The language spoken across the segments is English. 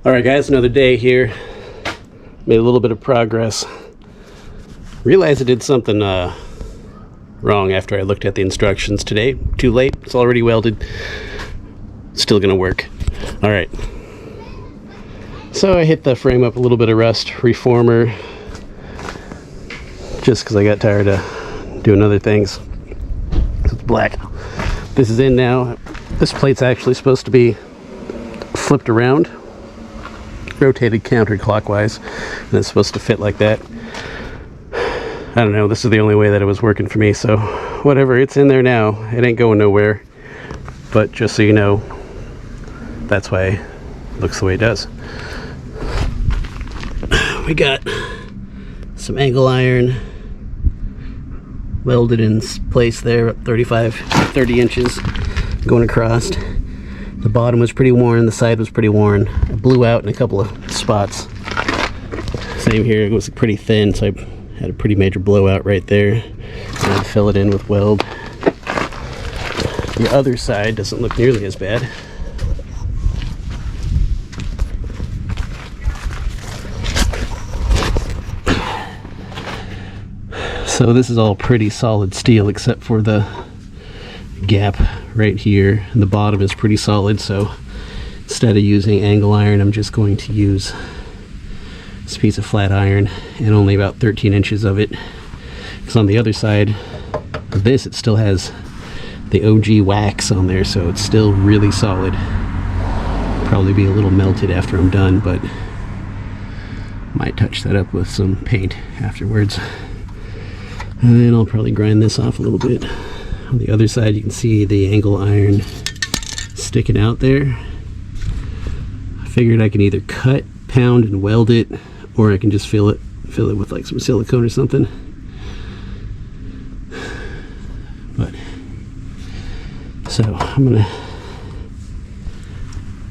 Alright guys, another day here. Made a little bit of progress. Realized I did something wrong after I looked at the instructions today. Too late, it's already welded. Still gonna work. Alright. So I hit the frame up a little bit of rust reformer. Just because I got tired of doing other things. It's black. This is in now. This plate's actually supposed to be flipped around. Rotated counterclockwise, and it's supposed to fit like that. I don't know, this is the only way that it was working for me, so whatever, it's in there now. It ain't going nowhere, but just so you know, that's why it looks the way it does. We got some angle iron welded in place there at 30 inches going across. The bottom was pretty worn, the side was pretty worn. I blew out in a couple of spots. Same here, it was pretty thin, so I had a pretty major blowout right there. And I'd fill it in with weld. The other side doesn't look nearly as bad. So this is all pretty solid steel except for the gap right here, and the bottom is pretty solid, so instead of using angle iron I'm just going to use this piece of flat iron and only about 13 inches of it, because on the other side of this it still has the OG wax on there, so it's still really solid. Probably be a little melted after I'm done, but might touch that up with some paint afterwards. And then I'll probably grind this off a little bit. On the other side you can see the angle iron sticking out there. I figured I can either cut, pound, and weld it, or I can just fill it with like some silicone or something. But so I'm gonna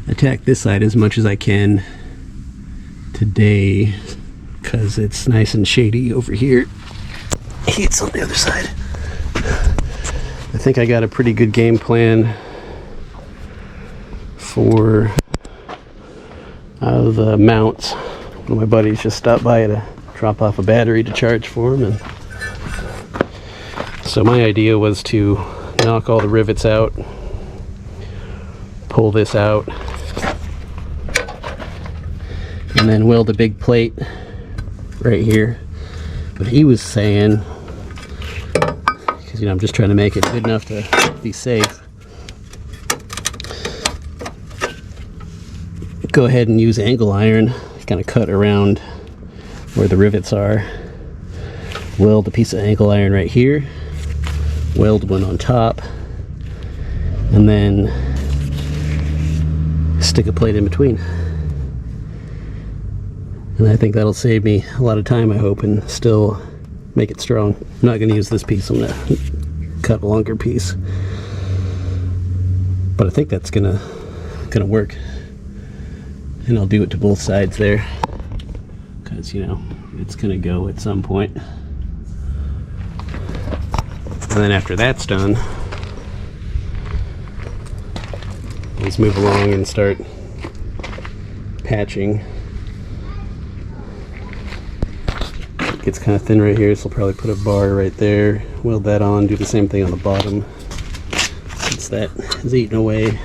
attack this side as much as I can today because it's nice and shady over here. It's on the other side. I think I got a pretty good game plan for the mounts. One of my buddies just stopped by to drop off a battery to charge for him, and so my idea was to knock all the rivets out, pull this out, and then weld a big plate right here. But he was saying, because you know I'm just trying to make it good enough to be safe, go ahead and use angle iron, kind of cut around where the rivets are, weld a piece of angle iron right here, weld one on top, and then stick a plate in between. And I think that'll save me a lot of time, I hope, and still make it strong. I'm not going to use this piece, I'm going to cut a longer piece. But I think that's gonna work. And I'll do it to both sides there, because you know it's gonna go at some point. And then after that's done, let's move along and start patching. It gets kind of thin right here, so I'll probably put a bar right there, weld that on, do the same thing on the bottom since that is eating away.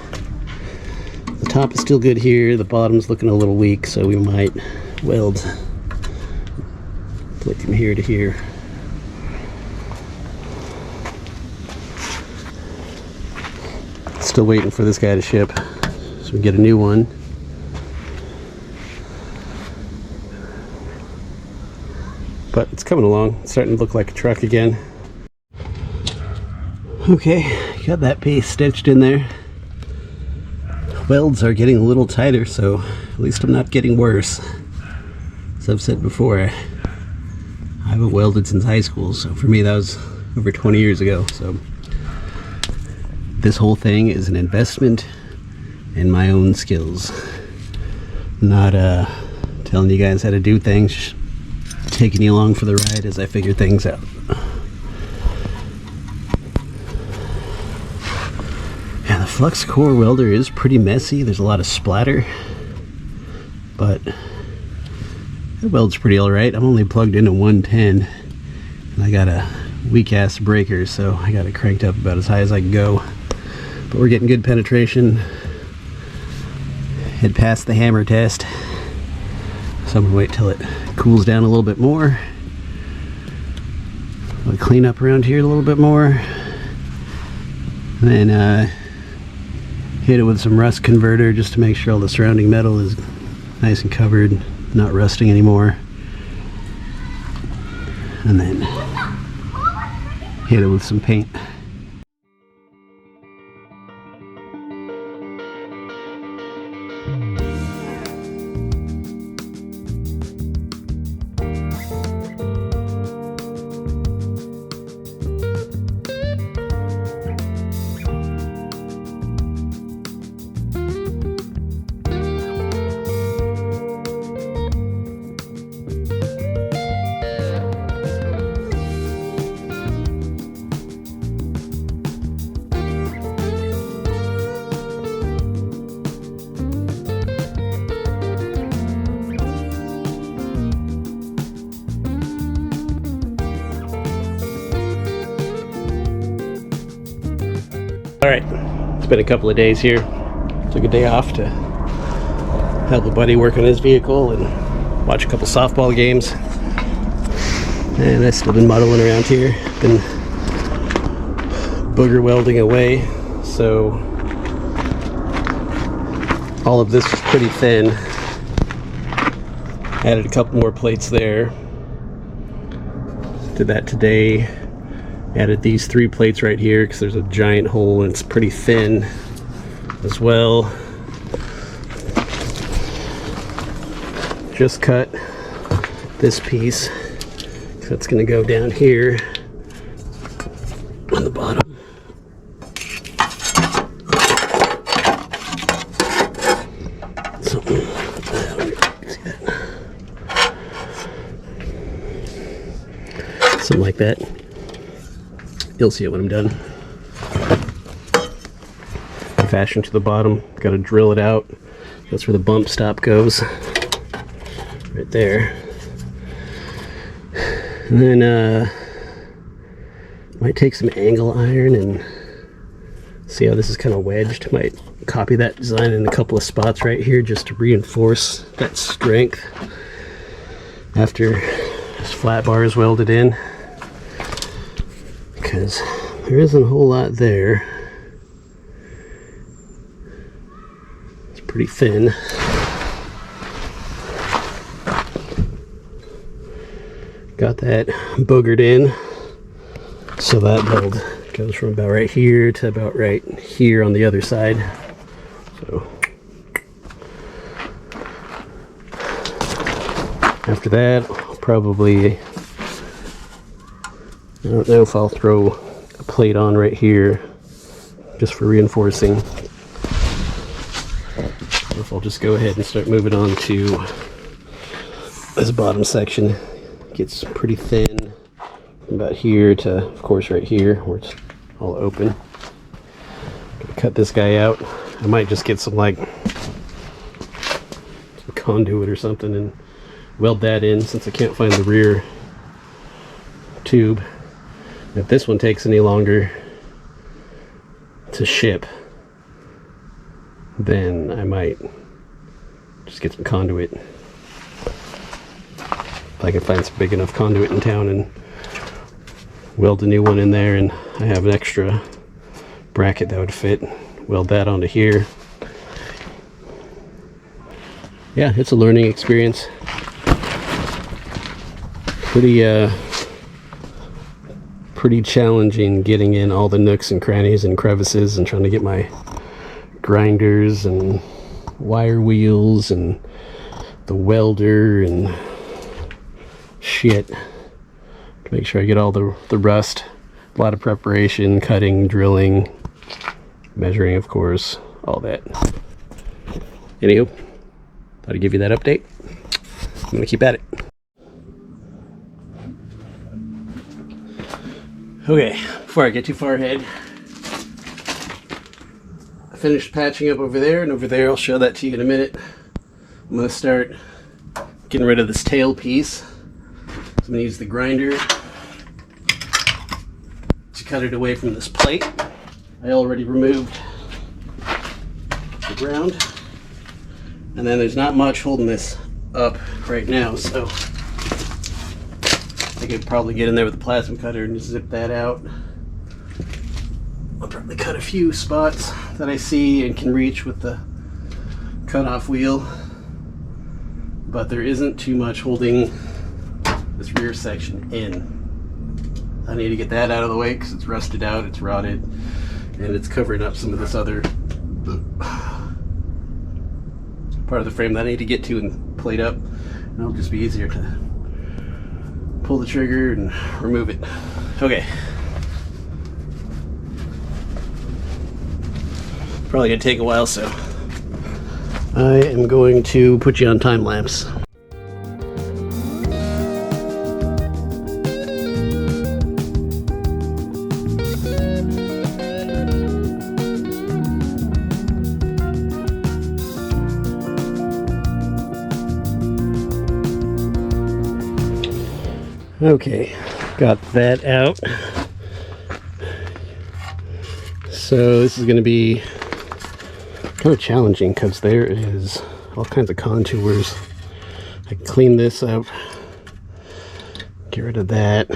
The top is still good here, the bottom's looking a little weak, so we might weld like from here to here. Still waiting for this guy to ship so we get a new one. But it's coming along. It's starting to look like a truck again. Okay, got that piece stitched in there. Welds are getting a little tighter, so at least I'm not getting worse. As I've said before, I haven't welded since high school, so for me that was over 20 years ago. So this whole thing is an investment in my own skills. I'm not telling you guys how to do things, taking you along for the ride as I figure things out. Yeah, the flux core welder is pretty messy. There's a lot of splatter. but it welds pretty alright. I'm only plugged into 110, and I got a weak ass breaker, so I got it cranked up about as high as I can go. But we're getting good penetration. It passed the hammer test, so I'm gonna wait till it cools down a little bit more. I'll clean up around here a little bit more, and then hit it with some rust converter just to make sure all the surrounding metal is nice and covered, not rusting anymore. And then hit it with some paint. Alright, it's been a couple of days here. Took a day off to help a buddy work on his vehicle and watch a couple softball games. And I've still been muddling around here. Been booger welding away, so all of this was pretty thin. Added a couple more plates there. Did that today. Added these 3 plates right here because there's a giant hole and it's pretty thin as well. Just cut this piece, so it's going to go down here on the bottom. Something like that. You'll see it when I'm done. Fashion to the bottom, got to drill it out. That's where the bump stop goes, right there. And then might take some angle iron and see how this is kind of wedged. Might copy that design in a couple of spots right here just to reinforce that strength after this flat bar is welded in, because there isn't a whole lot there. It's pretty thin. Got that boogered in, so that weld goes from about right here to about right here on the other side. So after that, I'll probably, I don't know if I'll throw a plate on right here just for reinforcing, or if I'll just go ahead and start moving on to this bottom section. It gets pretty thin from about here to, of course, right here where it's all open. Gonna cut this guy out. I might just get some conduit or something and weld that in, since I can't find the rear tube. If this one takes any longer to ship, then I might just get some conduit. If I can find some big enough conduit in town and weld a new one in there, and I have an extra bracket that would fit, weld that onto here. Yeah, it's a learning experience. Pretty challenging getting in all the nooks and crannies and crevices and trying to get my grinders and wire wheels and the welder and shit to make sure I get all the rust. A lot of preparation, cutting, drilling, measuring, of course, all that. Anywho, thought I'd give you that update. I'm gonna keep at it. Okay, before I get too far ahead, I finished patching up over there, and over there I'll show that to you in a minute. I'm going to start getting rid of this tail piece. So I'm going to use the grinder to cut it away from this plate. I already removed the ground, and then there's not much holding this up right now, so I could probably get in there with a plasma cutter and just zip that out. I'll probably cut a few spots that I see and can reach with the cutoff wheel, but there isn't too much holding this rear section in. I need to get that out of the way because it's rusted out, it's rotted, and it's covering up some of this other part of the frame that I need to get to and plate up. And it'll just be easier to pull the trigger and remove it. Okay. Probably gonna take a while, so I am going to put you on time lapse. Okay, got that out. So this is going to be kind of challenging because there is all kinds of contours. I can clean this up, get rid of that.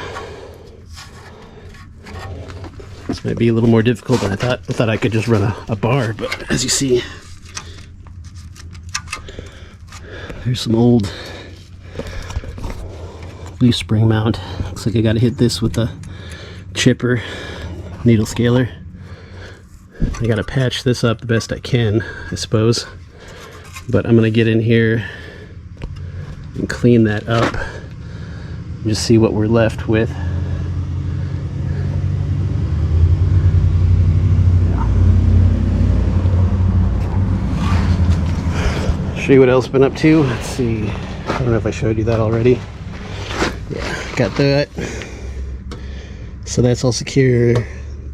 This might be a little more difficult than I thought. I thought I could just run a bar, but as you see, there's some old loose spring mount. Looks like I got to hit this with a chipper needle scaler. I got to patch this up the best I can, I suppose, but I'm going to get in here and clean that up and just see what we're left with. Show you what else I've been up to. Let's see, I don't know if I showed you that already. Yeah, got that. So that's all secure.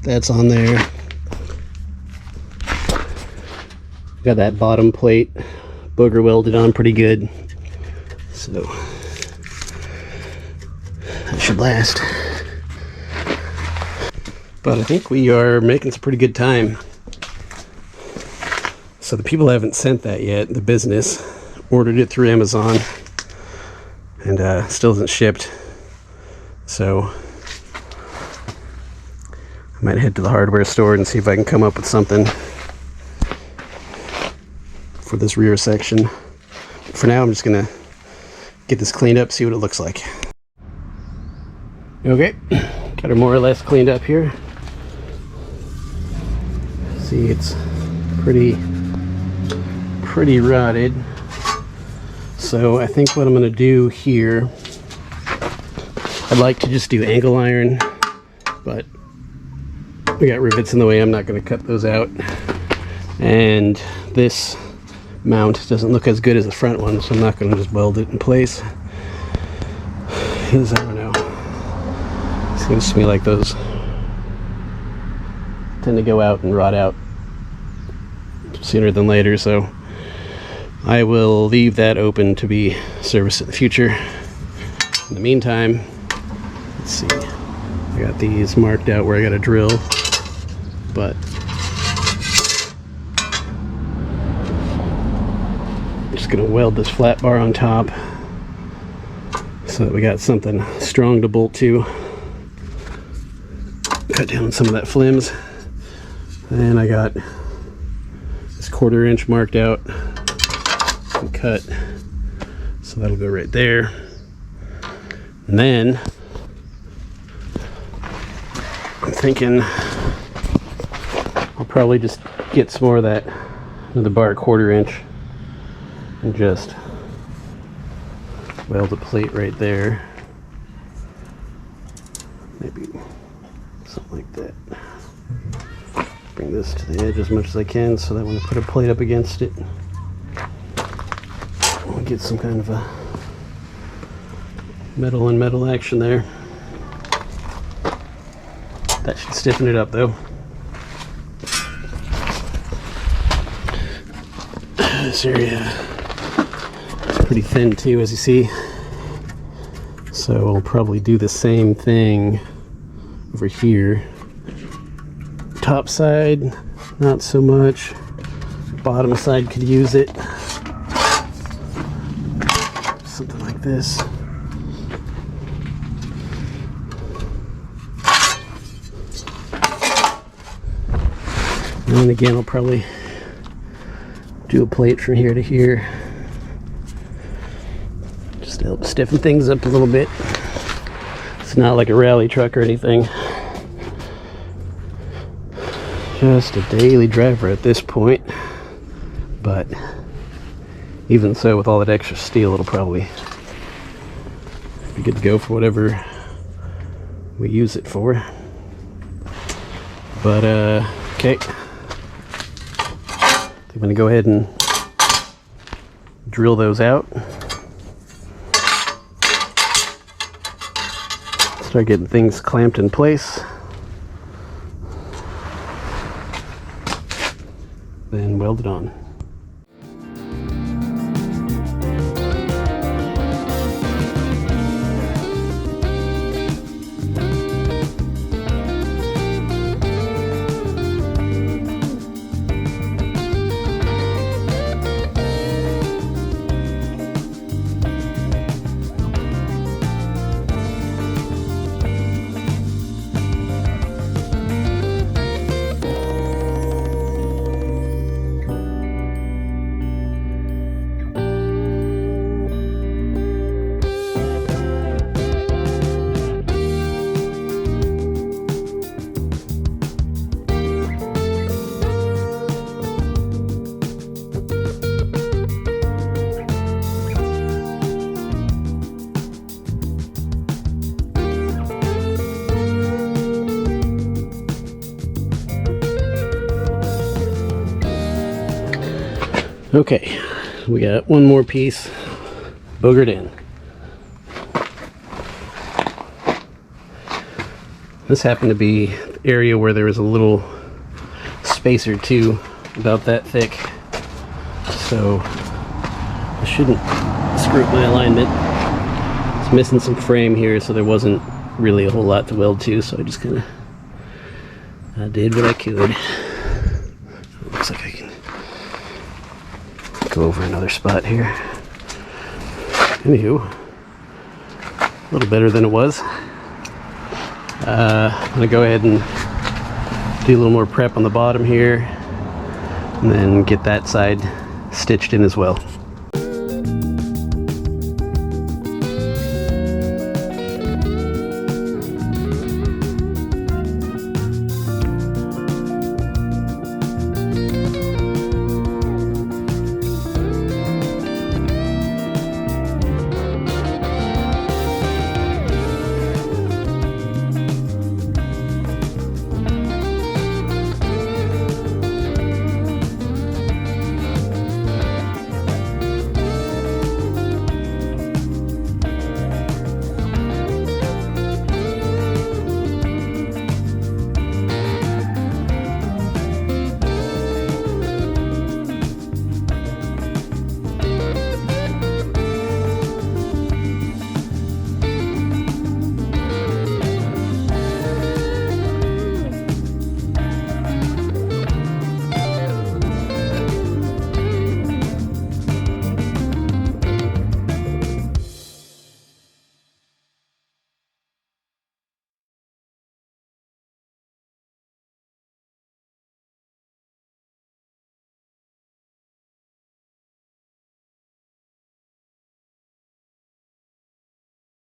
That's on there. Got that bottom plate booger welded on pretty good. So that should last. But I think we are making some pretty good time. So the people haven't sent that yet. The business ordered it through Amazon and still isn't shipped. So I might head to the hardware store and see if I can come up with something for this rear section. For now, I'm just gonna get this cleaned up, see what it looks like. Okay, got her more or less cleaned up here. See, it's pretty rotted. So I think what I'm gonna do here, I'd like to just do angle iron, but we got rivets in the way. I'm not going to cut those out, and this mount doesn't look as good as the front one, so I'm not going to just weld it in place, because I don't know, it seems to me like those tend to go out and rot out sooner than later, so I will leave that open to be serviced in the future. In the meantime, let's see, I got these marked out where I got to drill, but I'm just going to weld this flat bar on top so that we got something strong to bolt to. Cut down some of that flimms. And I got this 1/4 inch marked out and cut, so that'll go right there. And then I'm thinking I'll probably just get some more of that, another bar 1/4 inch, and just weld a plate right there. Maybe something like that. Bring this to the edge as much as I can so that when I put a plate up against it, we'll get some kind of a metal and metal action there. That should stiffen it up though. This area pretty thin too, as you see. So I'll probably do the same thing over here. Top side, not so much. Bottom side could use it. Something like this. And then again, I'll probably do a plate from here to here. Just to help stiffen things up a little bit. It's not like a rally truck or anything. Just a daily driver at this point. But even so, with all that extra steel, it'll probably be good to go for whatever we use it for. But okay. I'm going to go ahead and drill those out. Start getting things clamped in place. Then weld it on. Okay, we got one more piece boogered in. This happened to be the area where there was a little space or two about that thick, so I shouldn't screw up my alignment. It's missing some frame here, so there wasn't really a whole lot to weld to, so I just kind of did what I could. It looks like I can go over another spot here. Anywho, a little better than it was. I'm gonna go ahead and do a little more prep on the bottom here, and then get that side stitched in as well.